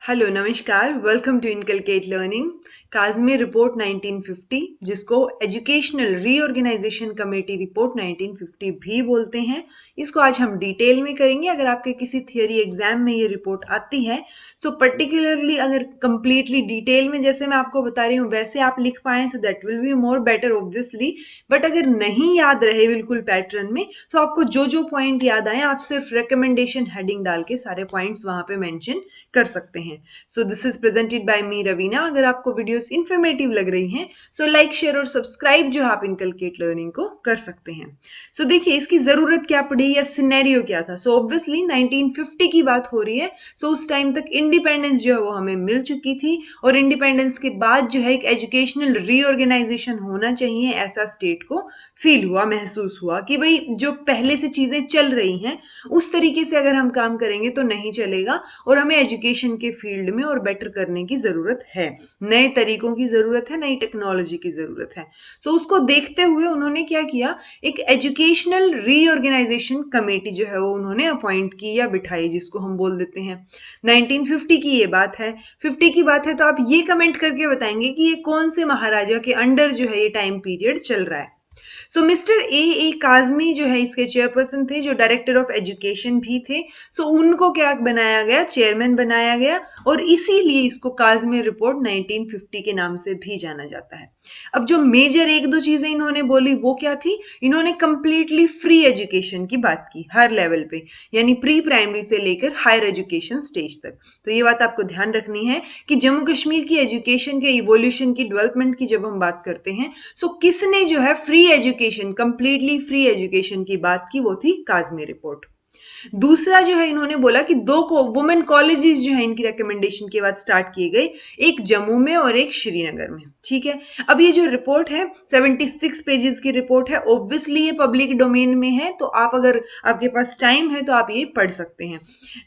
Hello नमस्कार, welcome to inculcate learning. Kazmi report 1950, जिसको educational reorganisation committee report 1950 भी बोलते हैं, इसको आज हम डिटेल में करेंगे। अगर आपके किसी थियोरी एग्जाम में ये रिपोर्ट आती है, सो पर्टिकुलरली अगर कंप्लीटली डिटेल में जैसे मैं आपको बता रही हूँ वैसे आप लिख पाएं, so that will be more better obviously. But अगर नहीं याद रहे बिल्कुल पैटर्न में, तो आपको जो जो पॉइंट याद आए आप सिर्फ रिकमेंडेशन हेडिंग डाल के सारे पॉइंट्स वहां पे मेंशन कर सकते हैं। So this is presented by me Raveena. अगर आपको वीडियोस इन्फॉर्मेटिव लग रही हैं, सो लाइक शेयर और सब्सक्राइब जो आप इनकलकेट लर्निंग को कर सकते हैं। सो देखिए इसकी जरूरत क्या पड़ी या सिनेरियो क्या था। सो ऑब्वियसली 1950 की बात हो रही है। सो उस टाइम तक इंडिपेंडेंस जो है वो हमें मिल चुकी थी, और इंडिपेंडेंस के बाद जो है एक एजुकेशनल रीऑर्गेनाइजेशन होना चाहिए, ऐसा स्टेट को फील हुआ, महसूस हुआ कि भाई जो पहले से चीजें चल रही हैं उस तरीके से अगर हम काम करेंगे तो नहीं चलेगा, और हमें एजुकेशन के फील्ड में और बेटर करने की जरूरत है, नए तरीकों की जरूरत है, नई टेक्नोलॉजी की जरूरत है। सो उसको देखते हुए उन्होंने क्या किया, एक एजुकेशनल रीऑर्गेनाइजेशन कमेटी जो है वो उन्होंने अपॉइंट की या बिठाई, जिसको हम बोल देते हैं। 1950 की ये बात है, 50 की बात है, तो आप ये कमेंट करके बताएंगे कि ये कौन से महाराजा के अंडर जो है ये टाइम पीरियड चल रहा है। सो मिस्टर ए काजमी जो है इसके चेयरपर्सन थे, जो डायरेक्टर ऑफ एजुकेशन भी थे। सो उनको क्या बनाया गया, चेयरमैन बनाया गया, और इसीलिए इसको काजमी रिपोर्ट 1950 के नाम से भी जाना जाता है। अब जो मेजर एक दो चीजें इन्होंने बोली वो क्या थी, इन्होंने कंप्लीटली फ्री एजुकेशन की बात की हर लेवल पे, यानी प्री प्राइमरी से लेकर हायर एजुकेशन स्टेज तक। तो ये बात आपको ध्यान रखनी है कि जम्मू कश्मीर की एजुकेशन के इवोल्यूशन की, डेवलपमेंट की जब हम बात करते हैं, सो किसने जो है free education, completely free education की बात की, वो थी काजमी रिपोर्ट। दूसरा जो है इन्होंने बोला कि दो को वुमेन कॉलेजेस जो है इनकी रिकमेंडेशन के बाद स्टार्ट किए गए, एक जम्मू में और एक श्रीनगर में। ठीक है, अब ये जो रिपोर्ट है 76 पेजेस की रिपोर्ट है। ऑब्वियसली ये पब्लिक डोमेन में है, तो आप अगर आपके पास टाइम है तो आप ये पढ़ सकते हैं।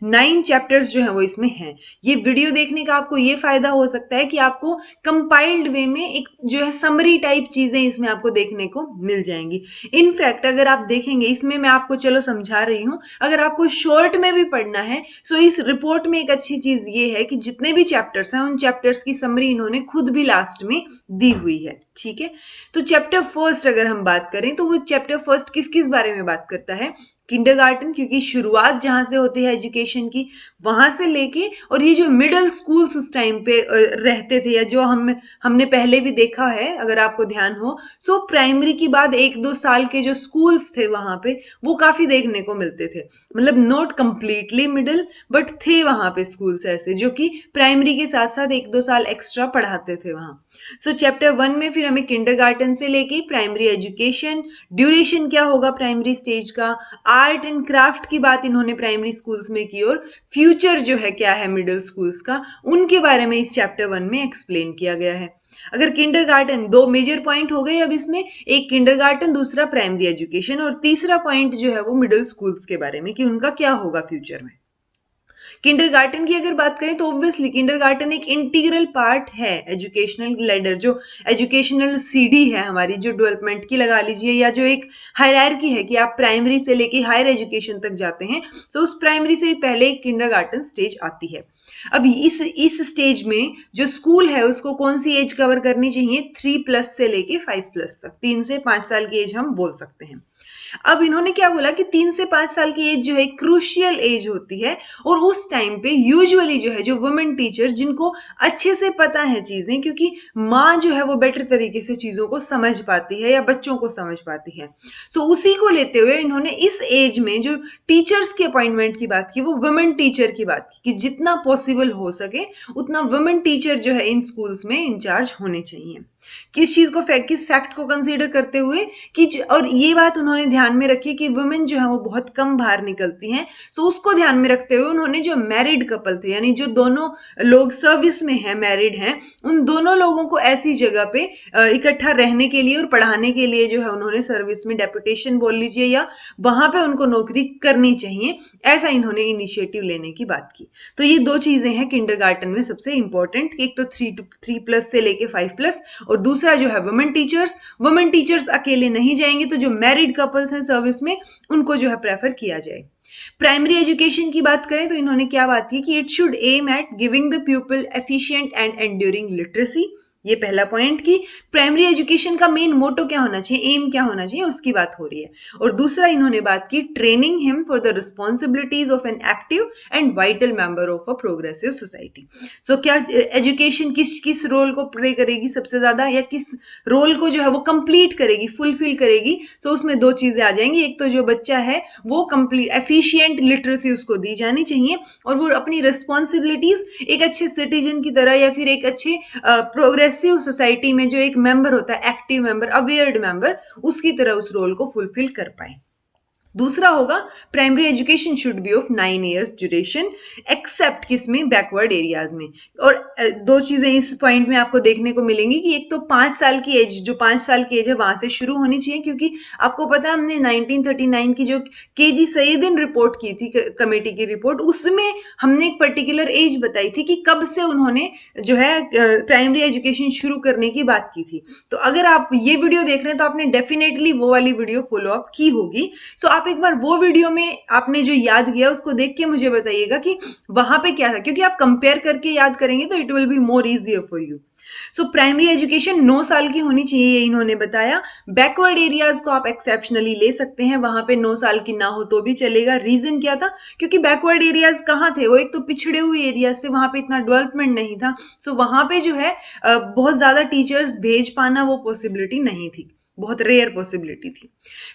9 चैप्टर्स जो है वो इसमें हैं। ये वीडियो देखने का आपको ये फायदा हो सकता है कि आपको कंपाइल्ड वे में एक जो है समरी टाइप चीजें इसमें आपको देखने को मिल जाएंगी। इनफैक्ट अगर आप देखेंगे इसमें, मैं आपको चलो समझा रही हूं, अगर आपको शॉर्ट में भी पढ़ना है, सो इस रिपोर्ट में एक अच्छी चीज ये है कि जितने भी चैप्टर्स हैं उन चैप्टर्स की समरी इन्होंने खुद भी लास्ट में दी हुई है। ठीक है, तो चैप्टर फर्स्ट अगर हम बात करें तो वो चैप्टर फर्स्ट किस किस बारे में बात करता है, किंडरगार्टन, क्योंकि शुरुआत जहां से होती है एजुकेशन की, वहां से लेके, और ये जो मिडिल स्कूल्स उस टाइम पे रहते थे, या जो हमने पहले भी देखा है अगर आपको ध्यान हो, सो प्राइमरी की बाद 1-2 साल के जो स्कूल्स थे वहां पे वो काफी देखने को मिलते थे। मतलब नॉट कंप्लीटली मिडिल, बट थे वहां पे स्कूल्स ऐसे जो कि प्राइमरी के साथ साथ 1-2 साल एक्स्ट्रा पढ़ाते थे वहां। सो चैप्टर 1 में फिर हमें किंडरगार्टन से लेके प्राइमरी एजुकेशन, ड्यूरेशन क्या होगा प्राइमरी स्टेज का, आर्ट एंड क्राफ्ट की बात इन्होंने प्राइमरी स्कूल्स में की, और फ्यूचर जो है क्या है मिडिल स्कूल्स का, उनके बारे में इस चैप्टर 1 में एक्सप्लेन किया गया है। अगर किंडरगार्टन, दो मेजर पॉइंट हो गए अब इसमें, एक किंडरगार्टन, दूसरा प्राइमरी एजुकेशन, और तीसरा पॉइंट जो है वो मिडिल स्कूल्स के बारे में कि उनका क्या होगा फ्यूचर में। किंडरगार्टन की अगर बात करें तो ऑब्वियसली किंडरगार्टन एक इंटीग्रल पार्ट है एजुकेशनल लैडर, जो एजुकेशनल सीढ़ी है हमारी, जो डेवलपमेंट की लगा लीजिए, या जो एक हायरार्की है कि आप प्राइमरी से लेके हायर एजुकेशन तक जाते हैं, तो उस प्राइमरी से पहले एक किंडरगार्टन स्टेज आती है। अब इस स्टेज में जो स्कूल है उसको कौन सी एज कवर करनी चाहिए, 3+ से लेके 5+ तक, 3 से 5 साल की एज हम बोल सकते हैं। अब इन्होंने क्या बोला कि 3 से 5 साल की एज जो है क्रूशियल एज होती है, और उस टाइम पे यूजुअली जो है जो वुमेन टीचर, जिनको अच्छे से पता है चीजें, क्योंकि माँ जो है वो बेटर तरीके से चीजों को समझ पाती है या बच्चों को समझ पाती है, सो उसी को लेते हुए इन्होंने इस एज में जो टीचर्स के अपॉइंटमेंट की बात की, वो वुमेन टीचर की बात की कि जितना पॉसिबल हो सके उतना वुमेन टीचर जो है इन स्कूल्स में इंचार्ज होने चाहिए। किस चीज को, किस फैक्ट को कंसीडर करते हुए कि और ये बात उन्होंने ध्यान में रखी कि वुमेन जो है वो बहुत कम बाहर निकलती हैं, सो उसको ध्यान में रखते हुए उन्होंने जो मैरिड कपल थे, यानी जो दोनों लोग सर्विस में हैं, मैरिड हैं, उन दोनों लोगों को ऐसी जगह पे इकट्ठा रहने के लिए और पढ़ाने के लिए जो है उन्होंने सर्विस में डेपुटेशन बोल लीजिए, या वहां पे उनको नौकरी करनी चाहिए, ऐसा इन्होंने इनिशिएटिव लेने की बात की। तो ये दो चीजें हैं किंडरगार्टन में सबसे इंपॉर्टेंट, एक तो 3+ से लेके 5+, और दूसरा जो है वुमेन टीचर्स अकेले नहीं जाएंगे, तो जो मैरिड कपल्स गर्ल्स हैं सर्विस में, उनको जो है प्रेफर किया जाए। प्राइमरी एजुकेशन की बात करें तो इन्होंने क्या बात की कि it should aim eight giving the people efficient and enduring literacy. ये पहला पॉइंट कि प्राइमरी एजुकेशन का मेन मोटो क्या होना चाहिए, एम क्या होना चाहिए, उसकी बात हो रही है। और दूसरा इन्होंने बात की training him for the responsibilities of an active and vital member of a progressive society. So क्या एजुकेशन किस किस रोल को प्ले करेगी सबसे ज्यादा, या किस रोल को जो है वो कंप्लीट करेगी, फुलफिल करेगी? तो उसमें दो चीजें आ जाएंगी। एक तो जो बच्चा है वो कंप्लीट एफिशिएंट लिटरेसी उसको दी जानी चाहिए, और वो अपनी रिस्पॉन्सिबिलिटीज एक अच्छे सिटीजन की तरह या फिर एक अच्छे प्रोग्रेसिव सोसाइटी में जो एक मेंबर होता है, एक्टिव मेंबर, अवेयर्ड मेंबर, उसकी तरह उस रोल को फुलफिल कर पाए। दूसरा होगा primary education should be of 9 years duration except किसमें, बैकवर्ड एरियाज में। और दो चीजें इस पॉइंट में आपको देखने को मिलेंगी कि एक तो 5 साल की एज, जो 5 साल की एज है वहां से शुरू होनी चाहिए, क्योंकि आपको पता है हमने 1939 की जो केजी सईदीन रिपोर्ट की थी, कमेटी की रिपोर्ट, उसमें हमने एक पर्टिकुलर एज बताई थी कि कब से उन्होंने जो है प्राइमरी एजुकेशन शुरू करने की बात की थी। तो अगर आप ये वीडियो देख रहे हैं तो आपने डेफिनेटली वो वाली वीडियो फॉलो अप की होगी। सो आप एक बार वो वीडियो में आपने जो याद किया उसको देख के मुझे बताइएगा कि वहां पे क्या था, क्योंकि आप कंपेयर करके याद करेंगे तो it will be more easier for you. So primary education 9 साल की होनी चाहिए, ये इन्होंने बताया। बैकवर्ड एरियाज को आप एक्सेप्शनली ले सकते हैं, वहां पे 9 साल की ना हो तो भी चलेगा। रीजन क्या था? क्योंकि बैकवर्ड एरियाज कहाँ थे, वो एक तो पिछड़े हुए एरियाज थे, वहां पे इतना डेवलपमेंट नहीं था। सो वहां पे जो है बहुत ज्यादा टीचर्स भेज पाना वो पॉसिबिलिटी नहीं थी, बहुत रेयर पॉसिबिलिटी थी।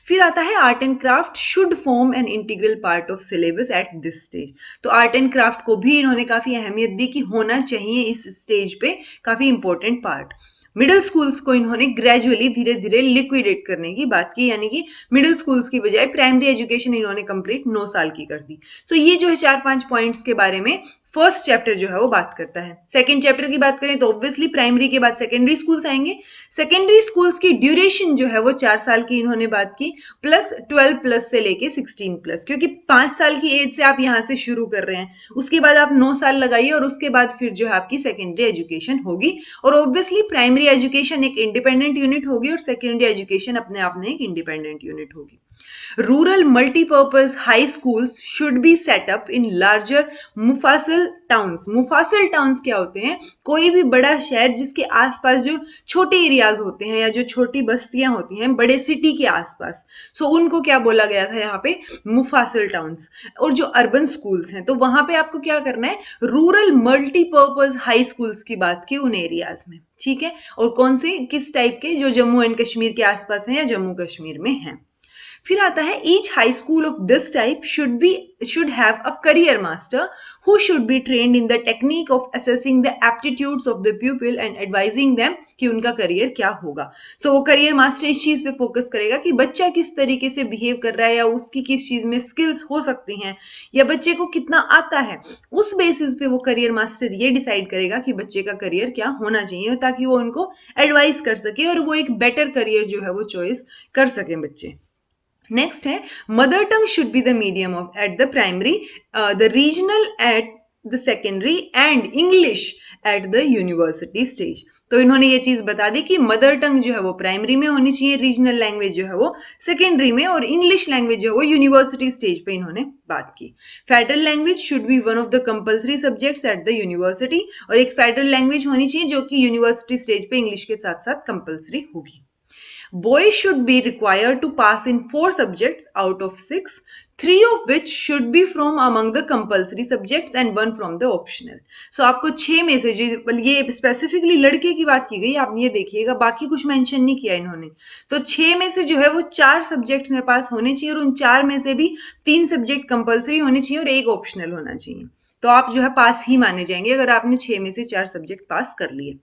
फिर आता है art and craft should form an integral part of syllabus at this stage. तो आर्ट एंड क्राफ्ट को भी इन्होंने काफी अहमियत दी कि होना चाहिए इस स्टेज पे, काफी इंपॉर्टेंट पार्ट। मिडिल स्कूल्स को इन्होंने ग्रेजुअली धीरे धीरे लिक्विडेट करने की बात की, यानी कि मिडिल स्कूल्स की बजाय प्राइमरी एजुकेशन इन्होंने कंप्लीट 9 साल की कर दी। सो ये जो है 4-5 पॉइंट्स के बारे में फर्स्ट चैप्टर जो है वो बात करता है। सेकंड चैप्टर की बात करें तो ऑब्वियसली प्राइमरी के बाद सेकेंडरी स्कूल्स आएंगे। सेकेंडरी स्कूल्स की ड्यूरेशन जो है वो 4 साल की इन्होंने बात की, प्लस 12 प्लस से लेके 16 प्लस, क्योंकि 5 साल की एज से आप यहां से शुरू कर रहे हैं, उसके बाद आप 9 साल लगाइए और उसके बाद फिर जो है आपकी सेकेंडरी एजुकेशन होगी। और ऑब्वियसली प्राइमरी एजुकेशन एक इंडिपेंडेंट यूनिट होगी और सेकेंडरी एजुकेशन अपने आप में एक इंडिपेंडेंट यूनिट होगी। Rural multipurpose high schools should be set up in larger mofussil towns. Mofussil towns क्या होते हैं? कोई भी बड़ा शहर जिसके आसपास जो छोटे एरियाज होते हैं या जो छोटी बस्तियां होती हैं बड़े सिटी के आसपास, सो उनको क्या बोला गया था यहाँ पे? मुफासिल टाउन्स। और जो अर्बन स्कूल्स हैं तो वहां पे आपको क्या करना है? रूरल मल्टीपर्पज हाई स्कूल्स की बात की उन एरियाज में, ठीक है? और कौन से, किस टाइप के? जो जम्मू एंड कश्मीर के आसपास हैं या जम्मू कश्मीर में हैं। फिर आता है each high school of this type should have a career master who should be trained in the technique of assessing the aptitudes of the people and advising them कि उनका करियर क्या होगा। सो वो करियर मास्टर इस चीज पे focus करेगा कि बच्चा किस तरीके से बिहेव कर रहा है, या उसकी किस चीज में स्किल्स हो सकती हैं, या बच्चे को कितना आता है। उस बेसिस पे वो करियर मास्टर ये डिसाइड करेगा कि बच्चे का करियर क्या होना चाहिए, ताकि वो उनको एडवाइस कर सके और वो एक बेटर करियर जो है वो चॉइस कर सके बच्चे। नेक्स्ट है mother tongue should be the medium of at the primary, the regional at the secondary and English at the university stage. तो इन्होंने ये चीज बता दी कि मदर टंग जो है वो प्राइमरी में होनी चाहिए, रीजनल लैंग्वेज जो है वो सेकेंडरी में, और इंग्लिश लैंग्वेज जो है वो यूनिवर्सिटी स्टेज पे इन्होंने बात की। Federal language should be one of the compulsory subjects at the university, और एक फेडरल लैंग्वेज होनी चाहिए जो कि यूनिवर्सिटी स्टेज पे इंग्लिश के साथ साथ कंपल्सरी होगी। Boys should be required to pass in 4 subjects out of 6, 3 of which should be from among the compulsory subjects and 1 from the optional. So आपको 6 में से, ये स्पेसिफिकली लड़के की बात की गई, आप ये देखिएगा, बाकी कुछ मेंशन नहीं किया इन्होंने। तो 6 में से जो है वो 4 सब्जेक्ट्स में पास होने चाहिए, और उन 4 में से भी 3 सब्जेक्ट कंपल्सरी होने चाहिए और 1 ऑप्शनल होना चाहिए। तो आप जो है पास ही माने जाएंगे अगर आपने 6 में से 4 सब्जेक्ट पास कर लिए।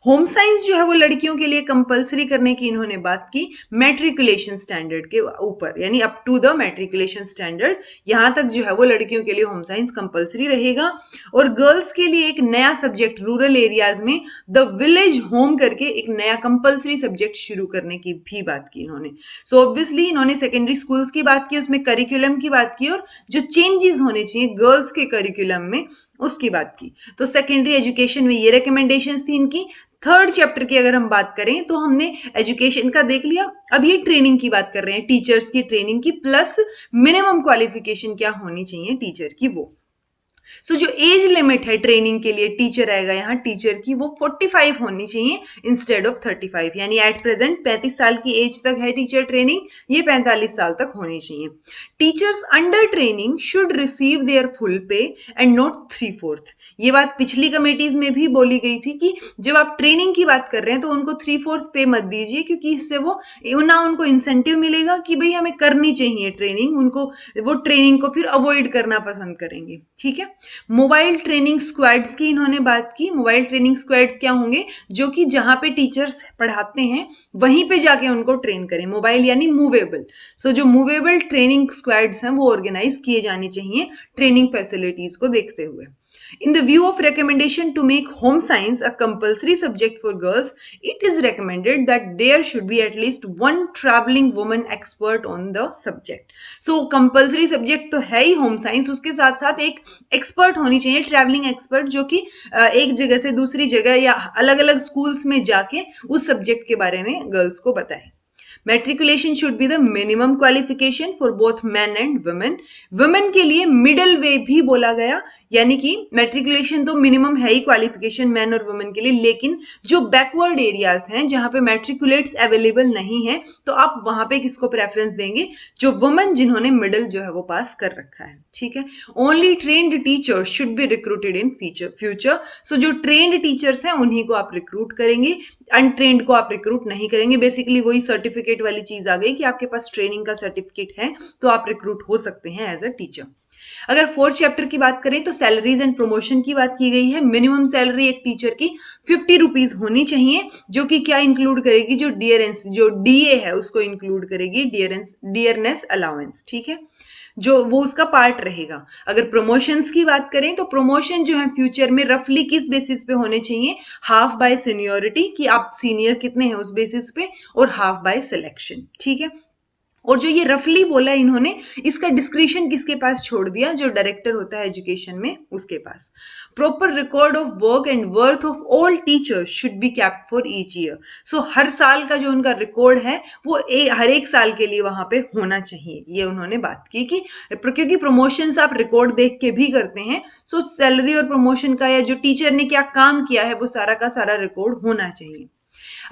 होम साइंस जो है वो लड़कियों के लिए कंपलसरी करने की इन्होंने बात की मैट्रिकुलेशन स्टैंडर्ड के ऊपर, यानी up to the matriculation standard, यहां तक जो है वो लड़कियों के लिए होम साइंस कंपलसरी रहेगा। और गर्ल्स के लिए एक नया सब्जेक्ट रूरल एरियाज में द विलेज होम करके एक नया कंपलसरी सब्जेक्ट शुरू करने की भी बात की इन्होंने। सो ऑब्वियसली इन्होंने सेकेंडरी स्कूल्स की बात की, उसमें करिकुलम की बात की, और जो चेंजेस होने चाहिए गर्ल्स के करिकुलम एग्जाम में, उसकी बात की। तो सेकेंडरी एजुकेशन में ये रिकमेंडेशंस थी इनकी। थर्ड चैप्टर की अगर हम बात करें तो हमने एजुकेशन का देख लिया। अब ये ट्रेनिंग की बात कर रहे हैं, टीचर्स की ट्रेनिंग की, प्लस मिनिमम क्वालिफिकेशन क्या होनी चाहिए टीचर की वो। सो जो एज लिमिट है ट्रेनिंग के लिए टीचर आएगा यहाँ टीचर की, वो 45 होनी चाहिए इंस्टेड ऑफ 35। यानी एट प्रेजेंट 35 साल की एज तक है टीचर ट्रेनिंग, ये 45 साल तक होनी चाहिए। Teachers under training should receive there full पे एंड नॉट 3/4। ये बात पिछली कमेटीज में भी बोली गई थी कि जब आप ट्रेनिंग की बात कर रहे हैं तो उनको 3/4 पे मत दीजिए, क्योंकि इससे वो ना उनको इंसेंटिव मिलेगा कि भाई हमें करनी चाहिए ट्रेनिंग, उनको वो ट्रेनिंग को फिर अवॉइड करना पसंद करेंगे। ठीक है। मोबाइल ट्रेनिंग स्क्वाड्स की इन्होंने बात की। मोबाइल ट्रेनिंग स्क्वाड्स क्या होंगे, जो कि जहां पे टीचर्स पढ़ाते हैं वहीं पे जाके उनको ट्रेन करें। मोबाइल यानी मूवेबल। सो जो मूवेबल ट्रेनिंग स्क्वाड्स हैं वो ऑर्गेनाइज किए जाने चाहिए ट्रेनिंग फैसिलिटीज को देखते हुए। In the view of recommendation to make home science a compulsory subject for girls, it is recommended that there should be at least one traveling woman expert on the subject. So compulsory subject तो है ही home science, उसके साथ साथ एक expert होनी चाहिए, traveling expert, जो कि एक जगह से दूसरी जगह या अलग अलग schools में जाके उस subject के बारे में girls को बताए। Matriculation should be the minimum qualification for both man and women. Women के लिए मिडल वे भी बोला गया, यानी कि मेट्रिकुलेशन तो मिनिमम है ही क्वालिफिकेशन मैन और वुमेन के लिए, लेकिन जो बैकवर्ड एरियाज हैं जहां पे मैट्रिकुलेट्स अवेलेबल नहीं है, तो आप वहां पे किसको प्रेफरेंस देंगे, जो वुमेन जिन्होंने मिडिल जो है वो पास कर रखा है। ठीक है। Only trained teachers should be recruited in future. So जो ट्रेन्ड टीचर्स हैं उन्हीं को आप रिक्रूट करेंगे, अनट्रेन्ड को आप रिक्रूट नहीं करेंगे। बेसिकली वही सर्टिफिकेट वाली चीज आ गई कि आपके पास ट्रेनिंग का सर्टिफिकेट है तो आप रिक्रूट हो सकते हैं एज अ टीचर। अगर फोर्थ चैप्टर की बात करें तो सैलरीज एंड प्रमोशन की बात की गई है। मिनिमम सैलरी एक टीचर की 50 रुपीज होनी चाहिए, जो कि क्या इंक्लूड करेगी, जो डियरेंस, जो डीए है उसको इंक्लूड करेगी, डियरनेस अलाउंस। ठीक है, जो वो उसका पार्ट रहेगा। अगर प्रमोशंस की बात करें तो प्रमोशन जो है फ्यूचर में रफली किस बेसिस पे होने चाहिए, हाफ बाय सीनियोरिटी, कि आप सीनियर कितने हैं उस बेसिस पे, और हाफ बाय सिलेक्शन। ठीक है। और जो ये रफली बोला इन्होंने, इसका डिस्क्रिशन किसके पास छोड़ दिया, जो डायरेक्टर होता है एजुकेशन में उसके पास। Proper record of work and worth of all teachers should be kept for each year. So हर साल का जो उनका रिकॉर्ड है वो हर एक साल के लिए वहां पे होना चाहिए, ये उन्होंने बात की कि क्योंकि प्रमोशंस आप रिकॉर्ड देख के भी करते हैं, सो सैलरी और प्रमोशन का या जो टीचर ने क्या काम किया है वो सारा का सारा रिकॉर्ड होना चाहिए।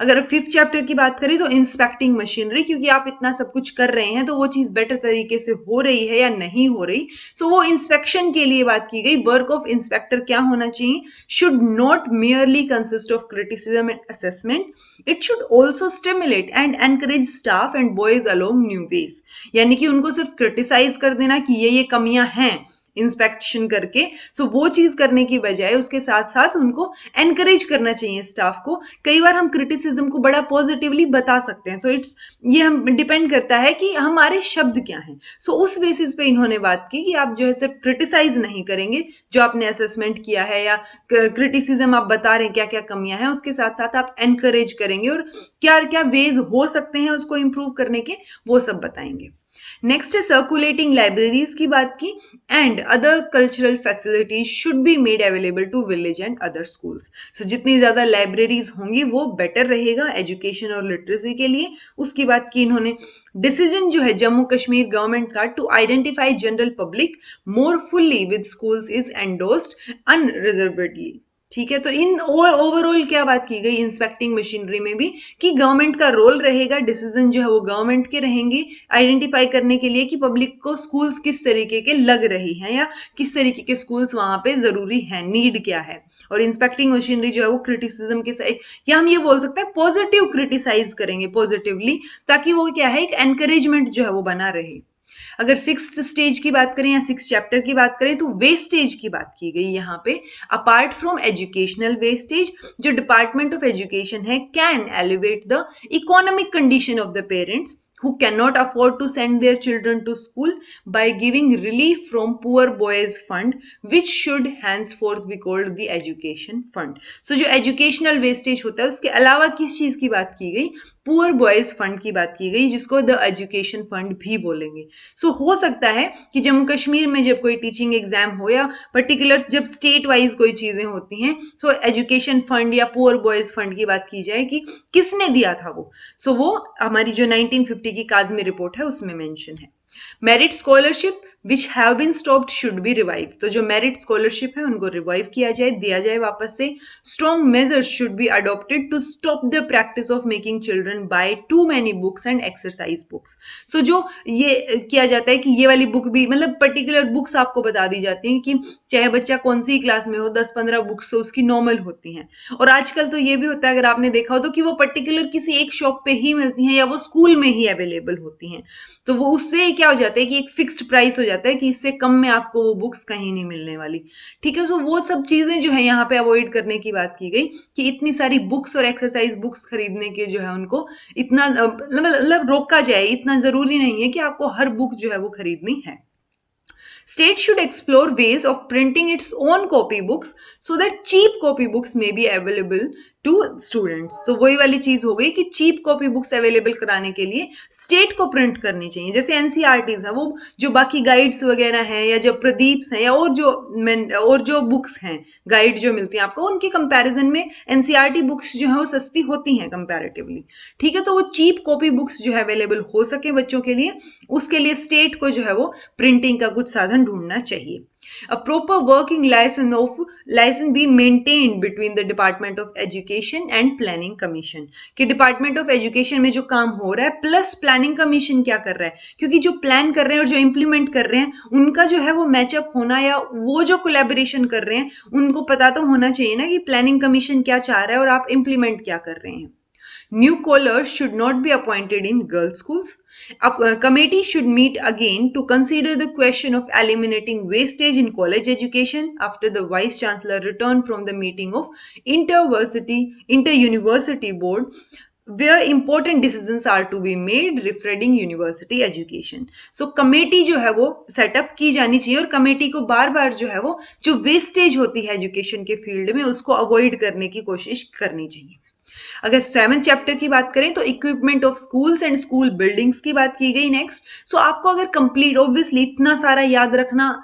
अगर फिफ्थ चैप्टर की बात करें तो इंस्पेक्टिंग मशीनरी, क्योंकि आप इतना सब कुछ कर रहे हैं तो वो चीज बेटर तरीके से हो रही है या नहीं हो रही, सो वो इंस्पेक्शन के लिए बात की गई। वर्क ऑफ इंस्पेक्टर क्या होना चाहिए, should not merely consist of criticism and assessment, it should also stimulate and encourage staff and boys along new ways. यानी कि उनको सिर्फ क्रिटिसाइज कर देना कि ये कमियां हैं इंस्पेक्शन करके, सो वो चीज करने की बजाय उसके साथ साथ उनको एनकरेज करना चाहिए स्टाफ को। कई बार हम क्रिटिसिज्म को बड़ा पॉजिटिवली बता सकते हैं, सो इट्स ये हम डिपेंड करता है कि हमारे शब्द क्या हैं। सो उस बेसिस पे इन्होंने बात की कि आप जो है सिर्फ क्रिटिसाइज नहीं करेंगे जो आपने असेसमेंट किया है या क्रिटिसिज्म आप बता रहे हैं क्या क्या कमियां हैं, उसके साथ साथ आप एनकरेज करेंगे और क्या क्या वेज हो सकते हैं उसको इंप्रूव करने के, वो सब बताएंगे। नेक्स्ट है सर्कुलेटिंग लाइब्रेरीज की बात की, and other cultural facilities should be made available to village and other schools. So जितनी ज्यादा लाइब्रेरीज होंगी वो बेटर रहेगा एजुकेशन और लिटरेसी के लिए, उसकी बात की इन्होंने। डिसीजन जो है जम्मू कश्मीर गवर्नमेंट का to identify general public more fully with schools is endorsed unreservedly. ठीक है। तो इन ओवरऑल क्या बात की गई इंस्पेक्टिंग मशीनरी में भी, कि गवर्नमेंट का रोल रहेगा, डिसीजन जो है वो गवर्नमेंट के रहेंगे आइडेंटिफाई करने के लिए कि पब्लिक को स्कूल्स किस तरीके के लग रही हैं या किस तरीके के स्कूल्स वहां पे जरूरी हैं, नीड क्या है। और इंस्पेक्टिंग मशीनरी जो है वो क्रिटिसिज्म के साथ, या हम ये बोल सकते हैं पॉजिटिव क्रिटिसाइज करेंगे पॉजिटिवली, ताकि वो क्या है एक एनकरेजमेंट जो है वो बना रहे। अगर सिक्स्थ स्टेज की बात करें या सिक्स चैप्टर की बात करें तो वेस्टेज की बात की गई यहाँ पे। अपार्ट फ्रॉम एजुकेशनल वेस्टेज, जो डिपार्टमेंट ऑफ एजुकेशन है can elevate the economic condition of the parents who cannot afford to send their children to school by giving relief from poor boys fund, which should henceforth be called the education fund. So जो educational wastage होता है उसके अलावा किस चीज की बात की गई, पुअर बॉयज फंड की बात की गई, जिसको द एजुकेशन फंड भी बोलेंगे। सो हो सकता है कि जम्मू कश्मीर में जब कोई टीचिंग एग्जाम हो या पर्टिकुलर जब स्टेट वाइज कोई चीजें होती हैं, सो एजुकेशन फंड या पुअर बॉयज फंड की बात की जाए कि किसने दिया था वो, सो वो हमारी जो 1950 की काज़मी रिपोर्ट है उसमें मेंशन है। Merit scholarship which have been stopped should be revive, तो जो मेरिट स्कॉलरशिप है उनको रिवाइव किया जाए, दिया जाए वापस से। Strong measures should be adopted to stop the practice of making children buy too many books and exercise books. So जो ये किया जाता है कि ये वाली बुक भी, मतलब पर्टिकुलर बुक्स आपको बता दी जाती हैं कि चाहे बच्चा कौन सी क्लास में हो, 10-15 बुक्स तो उसकी नॉर्मल होती हैं। और आजकल तो ये भी होता है, अगर आपने देखा हो तो, कि वो पर्टिकुलर किसी एक शॉप पे ही मिलती हैं या वो स्कूल में ही अवेलेबल होती हैं। तो वो उससे क्या हो जाता है कि एक फिक्स्ड प्राइस हो जाता है कि इससे कम में आपको वो बुक्स कहीं नहीं मिलने वाली। ठीक है, सो वो सब चीजें जो है यहाँ पे अवॉइड करने की बात की गई कि इतनी सारी बुक्स और एक्सरसाइज बुक्स खरीदने के जो है उनको इतना मतलब रोका जाए। इतना जरूरी नहीं है कि आपको हर बुक जो है वो खरीदनी है। State should explore ways of printing its own copybooks so that cheap copybooks may be available to students. तो वही वाली चीज हो गई कि चीप कॉपी बुक्स अवेलेबल कराने के लिए स्टेट को प्रिंट करनी चाहिए। जैसे एनसीईआरटीज है, वो जो बाकी गाइड्स वगैरह हैं या जो प्रदीप्स हैं या और जो बुक्स हैं गाइड जो मिलती हैं आपको, उनके कंपैरिजन में एनसीईआरटी बुक्स जो है वो सस्ती होती हैं कंपैरेटिवली। ठीक है, तो वो चीप कॉपी बुक्स जो है अवेलेबल हो सके बच्चों के लिए, उसके लिए स्टेट को जो है वो प्रिंटिंग का कुछ साधन ढूंढना चाहिए। A proper working license be maintained between the Department of Education and Planning Commission, कि डिपार्टमेंट ऑफ एजुकेशन में जो काम हो रहा है प्लस प्लानिंग कमीशन क्या कर रहा है, क्योंकि जो प्लान कर रहे हैं और जो इंप्लीमेंट कर रहे हैं उनका जो है वो मैचअप होना, या वो जो कोलैबोरेशन कर रहे हैं उनको पता तो होना चाहिए ना कि प्लानिंग कमीशन क्या चाह रहा है और आप इंप्लीमेंट क्या कर रहे हैं। New callers should not be appointed in girls' schools. A committee should meet again to consider the question of eliminating wastage in college education after the Vice Chancellor returned from the meeting of Inter-University Board, where important decisions are to be made regarding university education. So committee जो है वो setup की जानी चाहिए और committee को बार बार जो है वो जो वेस्टेज होती है एजुकेशन के फील्ड में उसको अवॉइड करने की कोशिश करनी चाहिए। अगर 7th चैप्टर की बात करें तो equipment of schools and school buildings की बात की गई नेक्स्ट। सो आपको अगर कंप्लीट, ऑब्वियसली इतना सारा याद रखना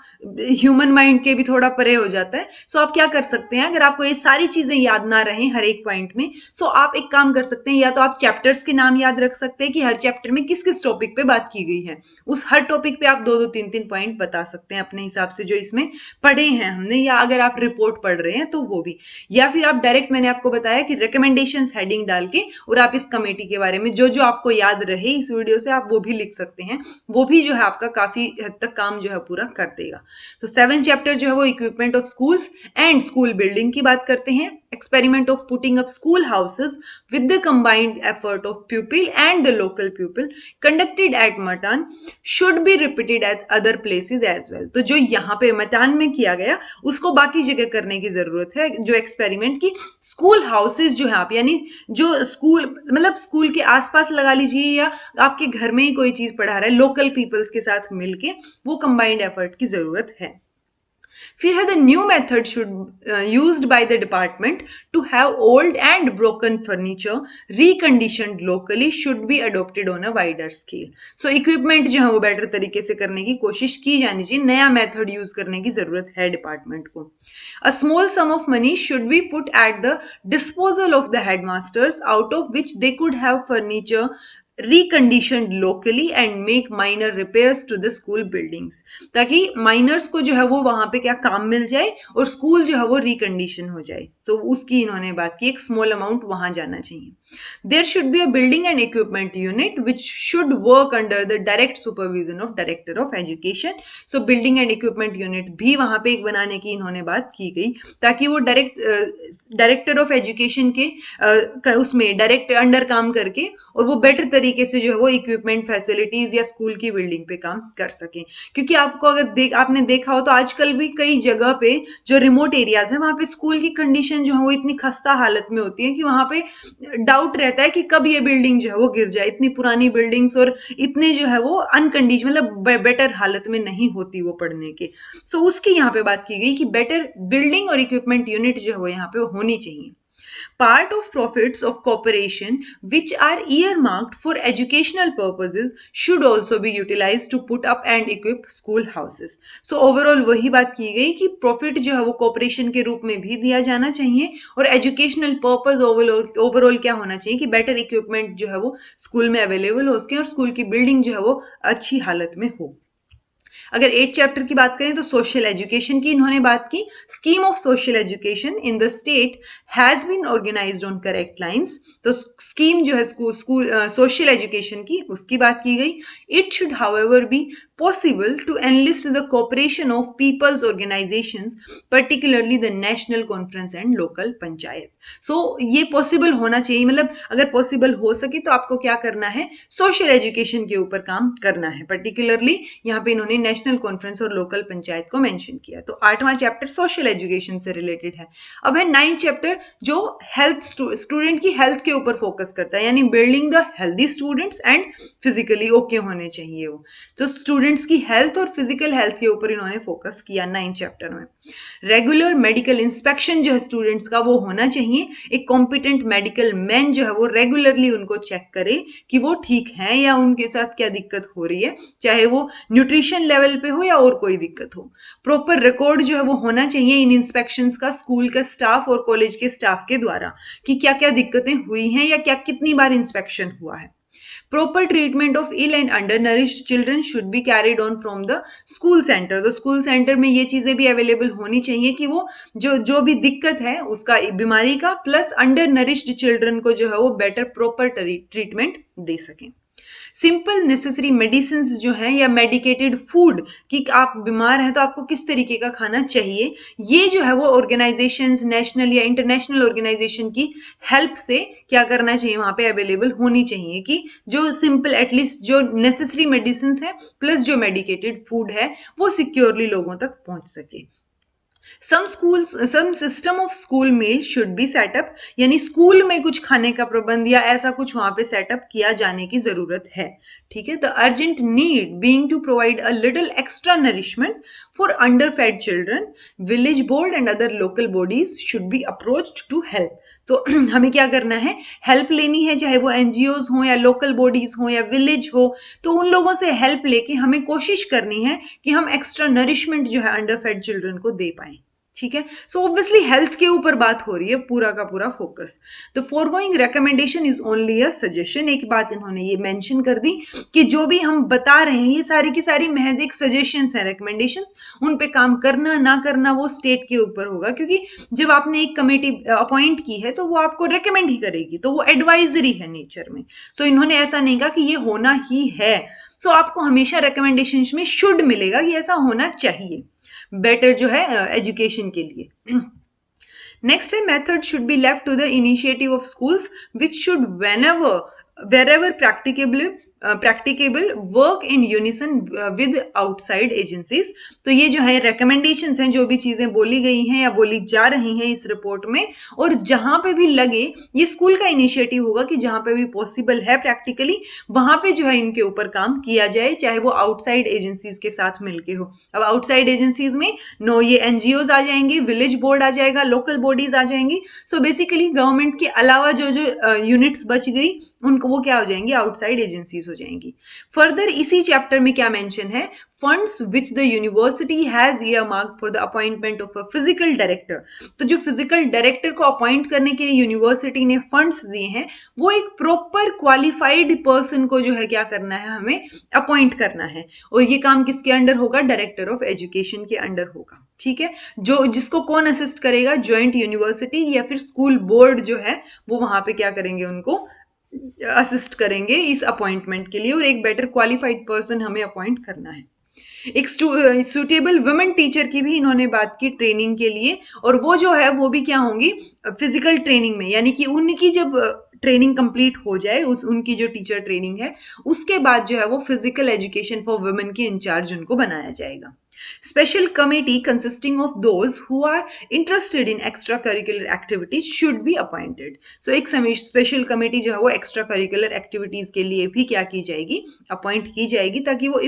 ह्यूमन माइंड के भी थोड़ा परे हो जाता है। सो आप क्या कर सकते हैं, अगर आपको ये सारी चीजें याद ना रहे हर एक पॉइंट में, सो आप एक काम कर सकते हैं, या तो आप चैप्टर्स के नाम याद रख सकते हैं कि हर चैप्टर में किस किस टॉपिक पे बात की गई है, उस हर टॉपिक पे आप 2-2 3-3 पॉइंट बता सकते हैं अपने हिसाब से जो इसमें पढ़े हैं हमने, या अगर आप रिपोर्ट पढ़ रहे हैं तो वो भी, या फिर आप डायरेक्ट, मैंने आपको बताया कि रिकमेंडेशंस हेडिंग डाल के और आप इस कमेटी के बारे में जो जो आपको याद रहे इस वीडियो से आप वो भी लिख सकते हैं। वो भी जो है आपका काफी हद तक काम जो है पूरा कर देगा। तो 7th चैप्टर जो है वो equipment of schools and school building की बात करते हैं। Experiment of putting up school houses with the combined effort of pupil and the local pupil conducted at Matan should be repeated at other places as well. तो जो यहाँ पे मतान में किया गया उसको बाकी जगह करने की जरूरत है। जो एक्सपेरिमेंट की स्कूल हाउसेज जो है आप, यानी जो स्कूल मतलब स्कूल के आसपास लगा लीजिए या आपके घर में ही कोई चीज पढ़ा रहा है लोकल पीपल्स के साथ मिलके, वो कंबाइंड एफर्ट की जरूरत है। फिर है the new method should used by the department to have old and broken furniture reconditioned locally should be adopted on a wider scale. So equipment जो है वो बेटर तरीके से करने की कोशिश की जानी चाहिए, नया मेथड यूज करने की जरूरत है डिपार्टमेंट को। A small sum of money should be put at the disposal of the headmasters out of which they could have furniture reconditioned locally and make minor repairs to the school buildings, ताकि minors को जो है वो वहां पे क्या काम मिल जाए और स्कूल जो है वो रिकंडीशन हो जाए। तो उसकी इन्होंने बात की, एक स्मॉल अमाउंट वहां जाना चाहिए। There should be a building and equipment unit which should work under the direct supervision of director of education. So building and equipment unit भी वहां पे एक बनाने की इन्होंने बात की गई, ताकि वो डायरेक्टर ऑफ एजुकेशन के उसमें डायरेक्ट अंडर काम करके और वो बेटर तरीके से जो है वो इक्विपमेंट फैसिलिटीज या स्कूल की बिल्डिंग पे काम कर सके। क्योंकि आपको अगर आपने देखा हो तो आजकल भी कई जगह पे जो रिमोट एरियाज है वहां पे स्कूल की कंडीशन जो है वो इतनी खस्ता हालत में होती है कि वहां पे डाउट रहता है कि कब ये बिल्डिंग जो है वो गिर जाए। इतनी पुरानी बिल्डिंग्स और इतने जो है वो अनकंडीशन मतलब बेटर हालत में नहीं होती वो पढ़ने के। सो उसकी यहाँ पे बात की गई कि बेटर बिल्डिंग और इक्विपमेंट यूनिट जो है वो यहाँ पे होनी चाहिए। Part of profits of corporation which are earmarked for educational purposes should also be utilized to put up and equip school houses. So overall वही बात की गई कि प्रॉफिट जो है वो कॉर्पोरेशन के रूप में भी दिया जाना चाहिए और एजुकेशनल पर्पस ओवरऑल क्या होना चाहिए कि बेटर इक्विपमेंट जो है वो स्कूल में अवेलेबल हो सके और स्कूल की बिल्डिंग जो है वो अच्छी हालत में हो. अगर 8 चैप्टर की बात करें तो सोशल एजुकेशन की इन्होंने बात की. Scheme of social education in the state has been organised on correct lines. तो स्कीम जो है स्कूल सोशल एजुकेशन की उसकी बात की गई. It should however be possible to enlist the cooperation of people's organizations, particularly the national conference and local panchayat. So ये possible होना चाहिए, मतलब अगर possible हो सके तो आपको क्या करना है, social education के ऊपर काम करना है. particularly यहाँ पे इन्होंने नेशनल कॉन्फ्रेंस और लोकल पंचायत को मेंशन किया. तो 8वां चैप्टर सोशल एजुकेशन से रिलेटेड है. अब है 9th चैप्टर जो हेल्थ स्टूडेंट की हेल्थ के ऊपर फोकस करता है, यानी building the healthy students and physically okay होने चाहिए वो. तो स्टूडेंट्स की हेल्थ और फिजिकल हेल्थ के ऊपर इन्होंने फोकस किया 9th चैप्टर में. रेगुलर मेडिकल इंस्पेक्शन जो है स्टूडेंट्स का वो होना चाहिए. एक कॉम्पिटेंट मेडिकल मैन जो है वो रेगुलरली उनको चेक करे कि वो ठीक है या उनके साथ क्या दिक्कत हो रही है, चाहे वो न्यूट्रिशन लेवल पे हो या और कोई दिक्कत हो. प्रॉपर रिकॉर्ड जो है वो होना चाहिए इन इंस्पेक्शंस का स्कूल का स्टाफ और कॉलेज के स्टाफ के द्वारा कि क्या क्या दिक्कतें हुई हैं या क्या कितनी बार इंस्पेक्शन हुआ है. Proper treatment of ill and undernourished children should be carried on from the school center. तो स्कूल सेंटर में ये चीजें भी अवेलेबल होनी चाहिए कि वो जो भी दिक्कत है उसका बीमारी का प्लस अंडर नरिश्ड चिल्ड्रन को जो है वो बेटर प्रॉपर ट्रीटमेंट दे सकें. सिंपल नेसेसरी मेडिसिन जो है या मेडिकेटेड फूड कि आप बीमार हैं तो आपको किस तरीके का खाना चाहिए, ये जो है वो ऑर्गेनाइजेशंस नेशनल या इंटरनेशनल ऑर्गेनाइजेशन की हेल्प से क्या करना चाहिए, वहां पे अवेलेबल होनी चाहिए कि जो सिंपल एटलीस्ट जो नेसेसरी मेडिसिन है प्लस जो मेडिकेटेड फूड है वो सिक्योरली लोगों तक पहुंच सके. Some system of school meal should be set up, यानी स्कूल में कुछ खाने का प्रबंध या ऐसा कुछ वहां पे सेटअप किया जाने की जरूरत है. ठीक है. The urgent need being to provide a little extra nourishment for under fed children. Village board and other local bodies should be approached to help. तो हमें क्या करना है, हेल्प लेनी है, चाहे वो एनजीओज हो या लोकल बॉडीज हो या विलेज हो, तो उन लोगों से हेल्प लेके हमें कोशिश करनी है कि हम एक्स्ट्रा नरिशमेंट जो है अंडर फेड चिल्ड्रन को दे पाए. ठीक है. सो ऑब्वियसली हेल्थ के ऊपर बात हो रही है, पूरा का पूरा focus. The forgoing recommendation is only a suggestion. एक बात इन्होंने ये मेंशन कर दी कि जो भी हम बता रहे हैं ये सारी की सारी महज एक सजेशंस है, रिकमेंडेशन. उन पे काम करना ना करना वो स्टेट के ऊपर होगा, क्योंकि जब आपने एक कमेटी अपॉइंट की है तो वो आपको रिकमेंड ही करेगी, तो वो एडवाइजरी है नेचर में. सो इन्होंने ऐसा नहीं कहा कि ये होना ही है. सो आपको हमेशा रिकमेंडेशन में शुड मिलेगा कि ऐसा होना चाहिए बेटर जो है एजुकेशन के लिए. नेक्स्ट है method should be left to the initiative of schools which should wherever practicable work in unison with outside agencies. तो ये जो है recommendations हैं, जो भी चीजें बोली गई हैं या बोली जा रही हैं इस रिपोर्ट में, और जहां पे भी लगे ये स्कूल का इनिशिएटिव होगा कि जहां पे भी पॉसिबल है प्रैक्टिकली वहां पे जो है इनके ऊपर काम किया जाए, चाहे वो आउटसाइड एजेंसीज के साथ मिलके हो. अब आउटसाइड एजेंसीज में नो ये एनजीओज आ जाएंगे, विलेज बोर्ड आ जाएगा, लोकल बॉडीज आ जाएंगी. सो बेसिकली गवर्नमेंट के अलावा जो जो यूनिट्स बच गई उनको वो क्या हो जाएंगी, आउटसाइड एजेंसीज हो जाएंगी. फर्दर इसी चैप्टर में क्या मेंशन है, funds which the university has earmarked for the appointment of a physical director. तो जो फिजिकल डायरेक्टर को अपॉइंट करने के लिए यूनिवर्सिटी ने फंड्स दिए हैं वो एक प्रॉपर क्वालिफाइड पर्सन को जो है क्या करना है, हमें अपॉइंट करना है. और ये काम किसके अंडर होगा, डायरेक्टर ऑफ एजुकेशन के अंडर होगा. ठीक है. जो जिसको कौन असिस्ट करेगा, ज्वाइंट यूनिवर्सिटी या फिर स्कूल बोर्ड जो है वो वहां पे क्या करेंगे, उनको असिस्ट करेंगे इस अपॉइंटमेंट के लिए, और एक बेटर क्वालिफाइड पर्सन हमें अपॉइंट करना है. एक सुटेबल वुमेन टीचर की भी इन्होंने बात की ट्रेनिंग के लिए, और वो जो है वो भी क्या होंगी, फिजिकल ट्रेनिंग में, यानी कि उनकी जब ट्रेनिंग कंप्लीट हो जाए, उनकी जो टीचर ट्रेनिंग है उसके बाद जो है वो फिजिकल एजुकेशन फॉर वुमेन के इंचार्ज उनको बनाया जाएगा. Special committee consisting of those who are interested in extracurricular activities should be appointed. So एक स्पेशल कमेटी जो है वो एक्स्ट्रा करिकुलर एक्टिविटीज के लिए भी क्या की जाएगी, अपॉइंट की जाएगी, ताकि वो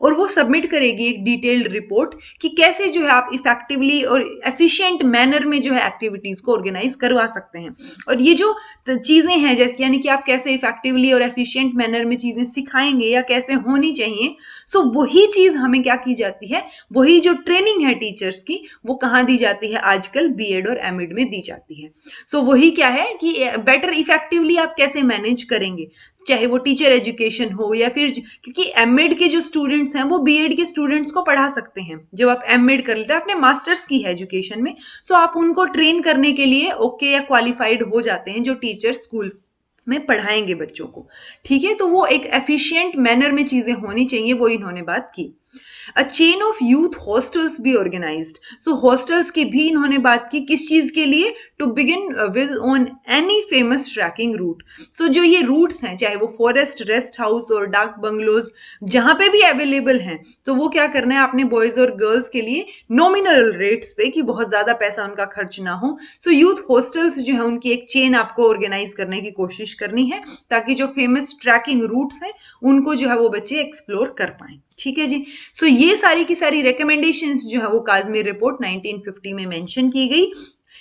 और वो सबमिट करेगी एक डिटेल्ड रिपोर्ट कि कैसे जो है आप इफेक्टिवली और एफिशिएंट मैनर में जो है एक्टिविटीज को ऑर्गेनाइज करवा सकते हैं। और ये जो चीजें हैं जैसे यानी कि आप कैसे इफेक्टिवली और एफिशिएंट मैनर में चीजें सिखाएंगे या कैसे होनी चाहिए, सो वही चीज हमें क्या की जाती है, वही जो ट्रेनिंग है टीचर्स की वो कहाँ दी जाती है, आजकल बीएड और एमएड में दी जाती है। सो वही क्या है कि बेटर इफेक्टिवली आप कैसे मैनेज करेंगे, चाहे वो टीचर एजुकेशन हो या फिर क्योंकि एमएड के जो स्टूडेंट्स हैं वो बीएड के स्टूडेंट्स को पढ़ा सकते हैं। जब आप एमएड कर लेते हैं, आपने मास्टर्स की है एजुकेशन में, सो आप उनको ट्रेन करने के लिए ओके या क्वालिफाइड हो जाते हैं जो टीचर स्कूल में पढ़ाएंगे बच्चों को। ठीक है, तो वो एक एफिशिएंट मैनर में चीजें होनी चाहिए, वो इन्होंने बात की। A chain of youth hostels भी ऑर्गेनाइज्ड। सो हॉस्टल्स की भी इन्होंने बात की, किस चीज के लिए, to begin with on any famous trekking route. So जो ये रूट्स हैं, चाहे वो फॉरेस्ट, रेस्ट हाउस और डार्क बंगलोज जहां पे भी अवेलेबल हैं, तो वो क्या करना है आपने बॉयज और गर्ल्स के लिए नॉमिनल रेट्स पे, कि बहुत ज्यादा पैसा उनका खर्च ना हो। सो यूथ हॉस्टल्स जो है उनकी एक चेन आपको ऑर्गेनाइज करने की कोशिश करनी है, ताकि जो फेमस ट्रैकिंग रूट्स हैं उनको जो है वो बच्चे एक्सप्लोर कर पाए। ठीक है जी। सो ये सारी की सारी रिकमेंडेशंस जो है वो काज़मी रिपोर्ट 1950 में मेंशन की गई।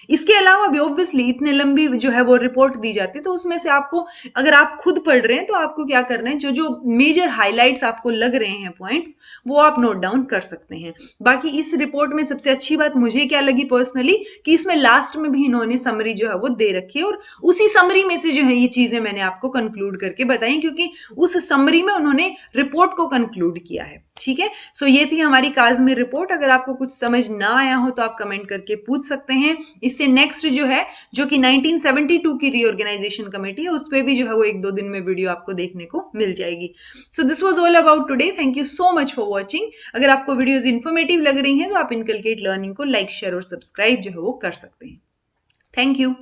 इसके अलावा भी ऑब्वियसली इतने लंबी जो है वो रिपोर्ट दी जाती है, तो उसमें से आपको, अगर आप खुद पढ़ रहे हैं तो आपको क्या करना है, जो जो मेजर हाइलाइट्स आपको लग रहे हैं पॉइंट्स, वो आप नोट डाउन कर सकते हैं। बाकी इस रिपोर्ट में सबसे अच्छी बात मुझे क्या लगी पर्सनली, कि इसमें लास्ट में भी इन्होंने समरी जो है वो दे रखी है, और उसी समरी में से जो है ये चीजें मैंने आपको कंक्लूड करके बताई, क्योंकि उस समरी में उन्होंने रिपोर्ट को कंक्लूड किया है। ठीक है, सो ये थी हमारी काज़मी रिपोर्ट। अगर आपको कुछ समझ ना आया हो तो आप कमेंट करके पूछ सकते हैं। इससे नेक्स्ट जो है, जो कि 1972 की रीऑर्गेनाइजेशन कमेटी है, उस पर भी जो है वो 1-2 दिन में वीडियो आपको देखने को मिल जाएगी। So this was all about today. Thank you so much for watching. अगर आपको वीडियोज इन्फॉर्मेटिव लग रही हैं तो आप इनकलकेट लर्निंग को लाइक, शेयर और सब्सक्राइब जो है वो कर सकते हैं। Thank you.